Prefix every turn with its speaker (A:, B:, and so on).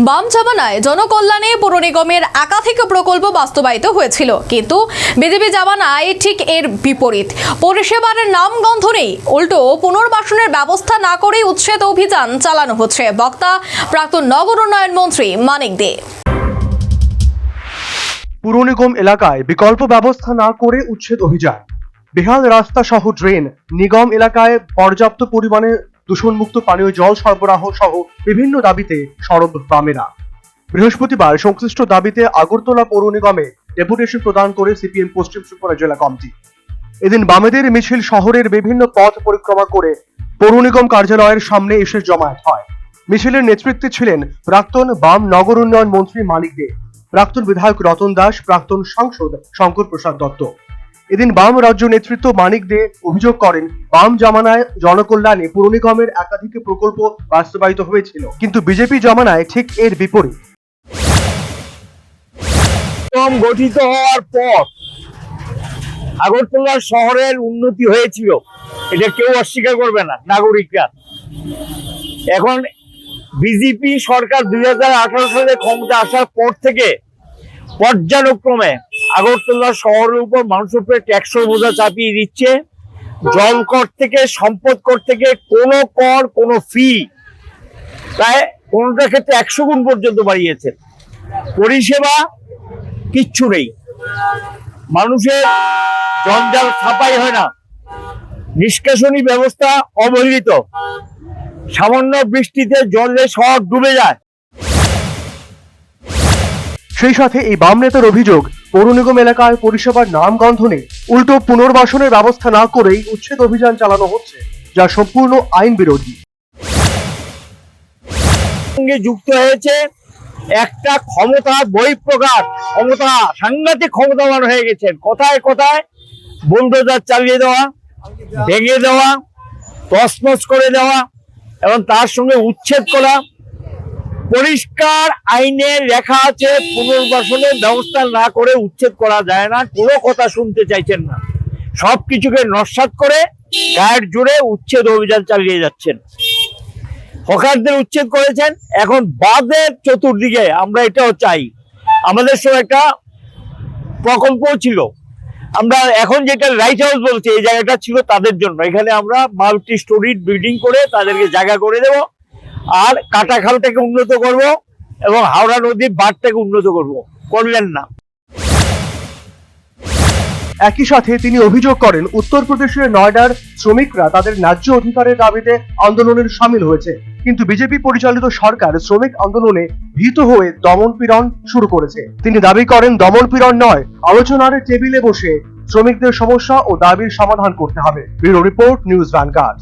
A: বাম জামানায় জনকল্যাণে পৌর নিগমের একাধিক প্রকল্প বাস্তবায়িত হয়েছিল, কিন্তু বিজেপি জামানায় ঠিক এর বিপরীত। পরিষেবার নামগন্ধ নেই, উল্টো পুনর্বাসনের ব্যবস্থা না করেই উচ্ছেদ অভিযান চালানো হচ্ছে। বক্তা প্রাক্তন নগর উন্নয়ন মন্ত্রী মানিক দে।
B: পুর নিগম এলাকায় বিকল্প ব্যবস্থা না করে উচ্ছেদ অভিযান। বেহাল রাস্তা সহ ড্রেন, নিগম এলাকায় পর্যাপ্ত পরিমাণে দূষণমুক্ত পানীয় জল সরবরাহ সহ বিভিন্ন দাবিতে সরব বামেরা। বৃহস্পতিবার সংশ্লিষ্ট দাবিতে আগরতলা পৌর নিগমে ডেপুটেশন প্রদান করে সিপিএম পশ্চিম ত্রিপুরা জেলা কমিটি। এদিন বামেদের মিছিল শহরের বিভিন্ন পথ পরিক্রমা করে পৌর নিগম কার্যালয়ের সামনে এসে জমায়েত হয়। মিছিলের নেতৃত্বে ছিলেন প্রাক্তন বাম নগর উন্নয়ন মন্ত্রী মানিক দে, প্রাক্তন বিধায়ক রতন দাস, প্রাক্তন সাংসদ শঙ্কর প্রসাদ দত্ত। এদিন বাম রাজ্য নেতৃত্ব মানিক দে অভিযোগ করেন, বাম জামানায় জনকল্যাণে পুর নিগমের একাধিক প্রকল্প বাস্তবায়িত হয়েছিল, কিন্তু বিজেপি জামানায় ঠিক এর বিপরীত।
C: গঠিত হওয়ার পর আগরতলা শহরের উন্নতি হয়েছিল, এটা কেউ অস্বীকার করবে না নাগরিকরা। এখন বিজেপি সরকার 2018 সালে ক্ষমতা আসার পর থেকে পর্যায়ক্রমে আগরতলা শহরের উপর মানুষের উপরে ট্যাক্সের বোঝা চাপিয়ে দিচ্ছে। জল কর থেকে, সম্পদ কর থেকে, কোনো কর, কোনো ফি প্রায় কোনোটার ক্ষেত্রে 100 গুণ পর্যন্ত বাড়িয়েছে। পরিষেবা কিচ্ছু নেই, মানুষের জঞ্জাল ছাপাই হয় না, নিষ্কাশনী ব্যবস্থা অবহেলিত, সামান্য বৃষ্টিতে জলে শহর ডুবে যায়।
B: সেই সাথে এই বাম নেতার অভিযোগ, পৌর নিগম এলাকায় পরিষেবার নামগন্ধ নেই, উল্টো পুনর্বাসনের ব্যবস্থা না করেই উচ্ছেদ অভিযান চালানো হচ্ছে, যা সম্পূর্ণ আইন বিরোধী।
C: সঙ্গে যুক্ত হয়েছে একটা ক্ষমতা বহিঃপ্রকাশ, ক্ষমতা সাংঘাতিক ক্ষমতাবান হয়ে গেছেন। কথায় কথায় বুলডোজার চালিয়ে দেওয়া, ভেঙে দেওয়া, তছনছ করে দেওয়া এবং তার সঙ্গে উচ্ছেদ করা। পরিষ্কার আইনে লেখা আছে পুনর্বাসনের ব্যবস্থা না করে উচ্ছেদ করা যায় না, কোনো কথা শুনতে চাইছেন না। সবকিছুকে নস্যাৎ করে গায়ের জোরে উচ্ছেদ অভিযান চালিয়ে যাচ্ছেন। হকারদের উচ্ছেদ করেছেন, এখন বাঁধের চতুর্দিকে আমরা এটাও চাই। আমাদের সঙ্গে একটা প্রকল্প ছিল, আমরা এখন যেটা লাইট হাউস বলছি, এই জায়গাটা ছিল তাদের জন্য। এখানে আমরা মাল্টি স্টোরি বিল্ডিং করে তাদেরকে জায়গা করে দেব, আর কাটাখালটাকে উন্নত করব এবং হাওড়া নদীর বাঁধটাকে উন্নত করব, করলেন না।
B: একই সাথে তিনি অভিযোগ করেন, উত্তরপ্রদেশের নয়ডার শ্রমিকরা তাদের ন্যায্য অধিকারের দাবিতে আন্দোলনের সামিল হয়েছে, কিন্তু বিজেপি পরিচালিত সরকার শ্রমিক আন্দোলনে ভীত হয়ে দমনপীড়ন শুরু করেছে। তিনি দাবি করেন, দমনপীড়ন নয়, আলোচনার টেবিলে বসে শ্রমিকদের সমস্যা ও দাবির সমাধান করতে হবে। Bureau report, news vanguard.